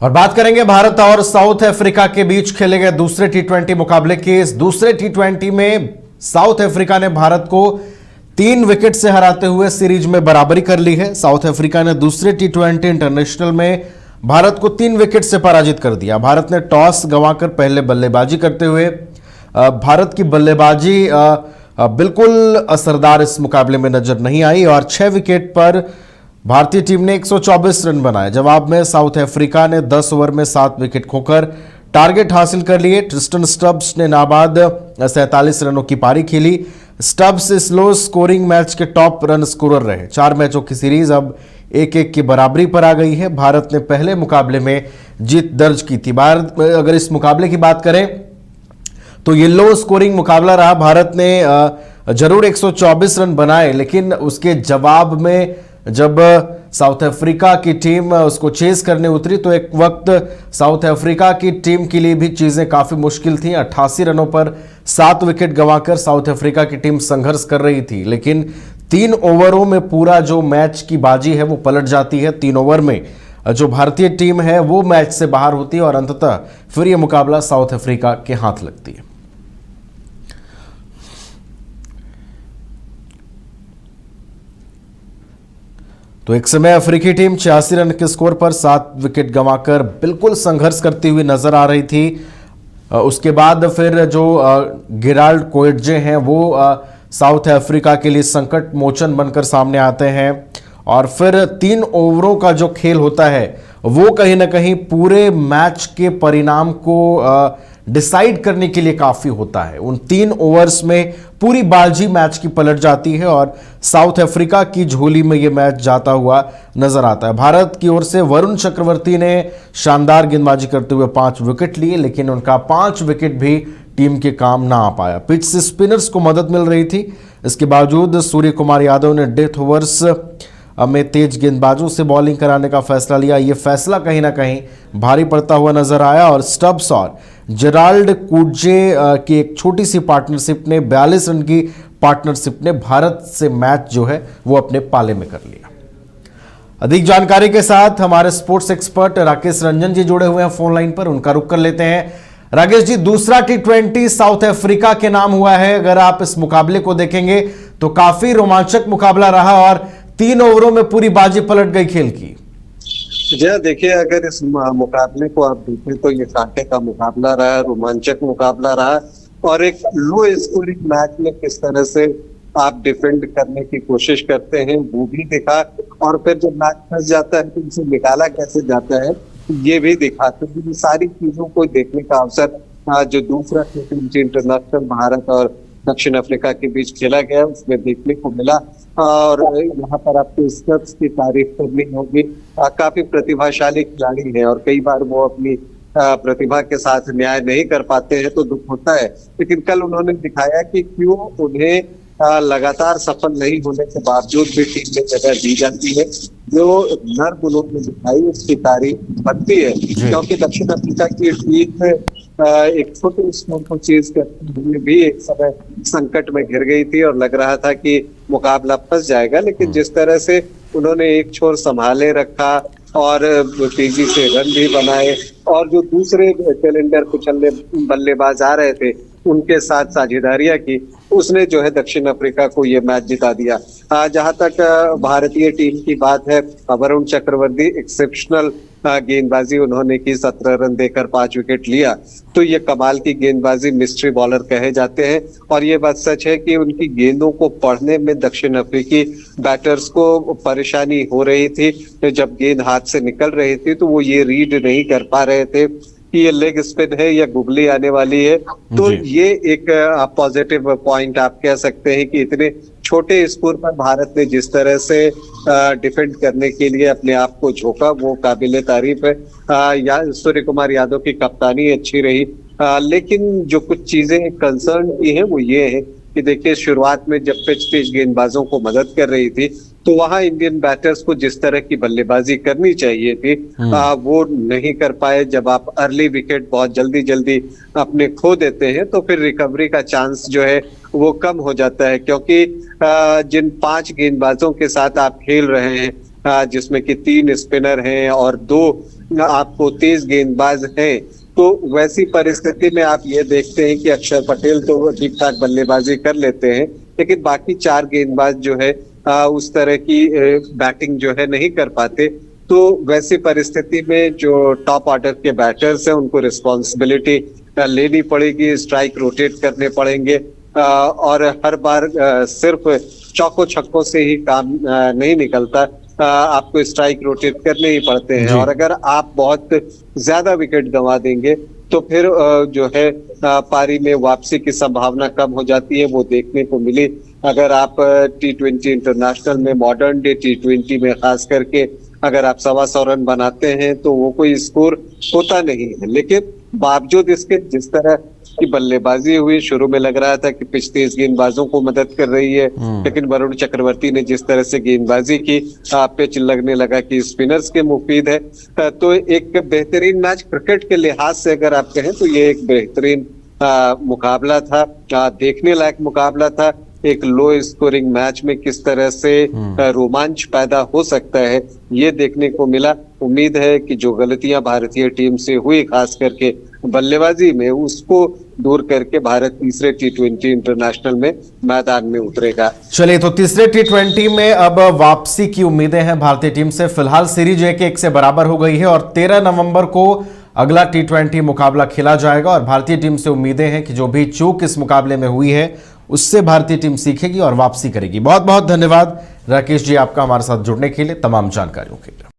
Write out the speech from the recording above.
और बात करेंगे भारत और साउथ अफ्रीका के बीच खेले गए दूसरे टी20 मुकाबले की। इस दूसरे टी20 में साउथ अफ्रीका ने भारत को 3 विकेट से हराते हुए सीरीज में बराबरी कर ली है। साउथ अफ्रीका ने दूसरे टी20 इंटरनेशनल में भारत को 3 विकेट से पराजित कर दिया। भारत ने टॉस गंवाकर पहले बल्लेबाजी करते हुए भारत की बल्लेबाजी बिल्कुल असरदार इस मुकाबले में नजर नहीं आई और 6 विकेट पर भारतीय टीम ने 124 रन बनाए। जवाब में साउथ अफ्रीका ने 10 ओवर में 7 विकेट खोकर टारगेट हासिल कर लिए। ट्रिस्टन स्टब्स ने नाबाद 47 रनों की पारी खेली। स्टब्स इस लो स्कोरिंग मैच के टॉप रन स्कोरर रहे। 4 मैचों की सीरीज अब 1-1 की बराबरी पर आ गई है। भारत ने पहले मुकाबले में जीत दर्ज की थी। अगर इस मुकाबले की बात करें तो ये लो स्कोरिंग मुकाबला रहा। भारत ने जरूर 124 रन बनाए, लेकिन उसके जवाब में जब साउथ अफ्रीका की टीम उसको चेस करने उतरी तो एक वक्त साउथ अफ्रीका की टीम के लिए भी चीजें काफी मुश्किल थी। 88 रनों पर 7 विकेट गंवाकर साउथ अफ्रीका की टीम संघर्ष कर रही थी, लेकिन 3 ओवरों में पूरा जो मैच की बाजी है वो पलट जाती है। 3 ओवर में जो भारतीय टीम है वो मैच से बाहर होती है और अंततः फिर यह मुकाबला साउथ अफ्रीका के हाथ लगती है। तो एक समय अफ्रीकी टीम 86 रन के स्कोर पर 7 विकेट गंवाकर बिल्कुल संघर्ष करती हुई नजर आ रही थी। उसके बाद फिर जो गेराल्ड कोएटजे हैं वो साउथ अफ्रीका के लिए संकट मोचन बनकर सामने आते हैं और फिर 3 ओवरों का जो खेल होता है वो कहीं ना कहीं पूरे मैच के परिणाम को डिसाइड करने के लिए काफी होता है। उन 3 ओवर्स में पूरी बाजी मैच की पलट जाती है और साउथ अफ्रीका की झोली में यह मैच जाता हुआ नजर आता है। भारत की ओर से वरुण चक्रवर्ती ने शानदार गेंदबाजी करते हुए 5 विकेट लिए, लेकिन उनका 5 विकेट भी टीम के काम ना आ पाया। पिच से स्पिनर्स को मदद मिल रही थी, इसके बावजूद सूर्य कुमार यादव ने डेथ ओवर्स में तेज गेंदबाजों से बॉलिंग कराने का फैसला लिया। यह फैसला कहीं ना कहीं भारी पड़ता हुआ नजर आया और स्टब्स और जेराल्ड कोएटजे की एक छोटी सी पार्टनरशिप ने 42 रन की पार्टनरशिप ने भारत से मैच जो है वो अपने पाले में कर लिया। अधिक जानकारी के साथ हमारे स्पोर्ट्स एक्सपर्ट राकेश रंजन जी जुड़े हुए हैं फोन लाइन पर, उनका रुख कर लेते हैं। राकेश जी, दूसरा टी20 साउथ अफ्रीका के नाम हुआ है। अगर आप इस मुकाबले को देखेंगे तो काफी रोमांचक मुकाबला रहा और 3 ओवरों में पूरी बाजी पलट गई खेल की। जी देखिए, अगर इस मुकाबले को आप देखें तो ये कांटे का मुकाबला रहा, रोमांचक मुकाबला रहा और एक लो स्कोरिंग मैच में किस तरह से आप डिफेंड करने की कोशिश करते हैं वो भी दिखा और फिर जब मैच फंस जाता है तो उसे निकाला कैसे जाता है ये भी दिखा। तो इन सारी चीजों को देखने का अवसर जो दूसरा टी20 इंटरनेशनल भारत और दक्षिण अफ्रीका के बीच खेला गया उसमें देखने को मिला और यहाँ पर आपको स्टब्स की तारीफ करनी होगी। काफी प्रतिभाशाली खिलाड़ी हैं और कई बार वो अपनी प्रतिभा के साथ न्याय नहीं कर पाते हैं तो दुख होता है, लेकिन कल उन्होंने दिखाया कि क्यों उन्हें लगातार सफल नहीं होने के बावजूद भी टीम में जगह दी जाती है। जो नर्म उन्होंने दिखाई उसकी तारीफ बनती है, क्योंकि दक्षिण अफ्रीका की टीम में एक छोटे स्कोर को चेज करते हुए भी एक समय संकट में घिर गई थी और लग रहा था कि मुकाबला फंस जाएगा, लेकिन जिस तरह से उन्होंने एक छोर संभाले रखा और तेजी से रन भी बनाए और जो दूसरे कैलेंडर कुचलने बल्लेबाज आ रहे थे उनके साथ साझेदारियां की, उसने जो है दक्षिण अफ्रीका को ये मैच जिता दिया। जहां तक भारतीय टीम की बात है, वरुण चक्रवर्ती एक्सेप्शनल गेंदबाजी उन्होंने की, 17 रन देकर 5 विकेट लिया। तो ये कमाल की गेंदबाजी, मिस्ट्री बॉलर कहे जाते हैं और ये बात सच है कि उनकी गेंदों को पढ़ने में दक्षिण अफ्रीकी बैटर्स को परेशानी हो रही थी। तो जब गेंद हाथ से निकल रही थी तो वो ये रीड नहीं कर पा रहे थे कि ये लेग स्पिन है या गुगली आने वाली है। तो ये एक पॉजिटिव पॉइंट आप कह सकते हैं कि इतने छोटे स्कोर पर भारत ने जिस तरह से डिफेंड करने के लिए अपने आप को झोंका वो काबिले तारीफ है। सूर्य कुमार यादव की कप्तानी अच्छी रही, लेकिन जो कुछ चीजें कंसर्न की हैं वो ये है कि देखिए, शुरुआत में जब पिच गेंदबाजों को मदद कर रही थी तो वहां इंडियन बैटर्स को जिस तरह की बल्लेबाजी करनी चाहिए थी वो नहीं कर पाए। जब आप अर्ली विकेट बहुत जल्दी अपने खो देते हैं तो फिर रिकवरी का चांस जो है वो कम हो जाता है, क्योंकि जिन 5 गेंदबाजों के साथ आप खेल रहे हैं जिसमें कि 3 स्पिनर हैं और 2 आपको तेज गेंदबाज हैं, तो वैसी परिस्थिति में आप ये देखते हैं कि अक्षर पटेल तो ठीक ठाक बल्लेबाजी कर लेते हैं, लेकिन बाकी 4 गेंदबाज जो है उस तरह की बैटिंग जो है नहीं कर पाते। तो वैसी परिस्थिति में जो टॉप ऑर्डर के बैटर्स हैं उनको रिस्पॉन्सिबिलिटी लेनी पड़ेगी, स्ट्राइक रोटेट करने पड़ेंगे और हर बार सिर्फ चौकों छक्कों से ही काम नहीं निकलता, आपको स्ट्राइक रोटेट करने ही पड़ते हैं। और अगर आप बहुत ज्यादा विकेट गंवा देंगे तो फिर जो है पारी में वापसी की संभावना कम हो जाती है, वो देखने को मिली। अगर आप T20 इंटरनेशनल में, मॉडर्न डे T20 में खास करके अगर आप 125 रन बनाते हैं तो वो कोई स्कोर होता नहीं है, लेकिन बावजूद इसके जिस तरह की बल्लेबाजी हुई, शुरू में लग रहा था कि पिच तेज गेंदबाजों को मदद कर रही है, लेकिन वरुण चक्रवर्ती ने जिस तरह से गेंदबाजी की, पिच लगने लगा कि स्पिनर्स के मुफीद है। तो एक बेहतरीन मैच क्रिकेट के लिहाज से अगर आप कहें तो ये एक बेहतरीन मुकाबला था, देखने लायक मुकाबला था। एक लो स्कोरिंग मैच में किस तरह से रोमांच पैदा हो सकता है ये देखने को मिला। उम्मीद है कि जो गलतियां भारतीय टीम से हुई खास करके बल्लेबाजी में, उसको दूर करके भारत तीसरे T20 इंटरनेशनल में मैदान में उतरेगा। चलिए, तो तीसरे T20 में अब वापसी की उम्मीदें हैं भारतीय टीम से। फिलहाल सीरीज 1-1 से बराबर हो गई है और 13 नवंबर को अगला T20 मुकाबला खेला जाएगा और भारतीय टीम से उम्मीदें हैं कि जो भी चूक इस मुकाबले में हुई है उससे भारतीय टीम सीखेगी और वापसी करेगी। बहुत बहुत धन्यवाद राकेश जी आपका हमारे साथ जुड़ने के लिए, तमाम जानकारियों के लिए।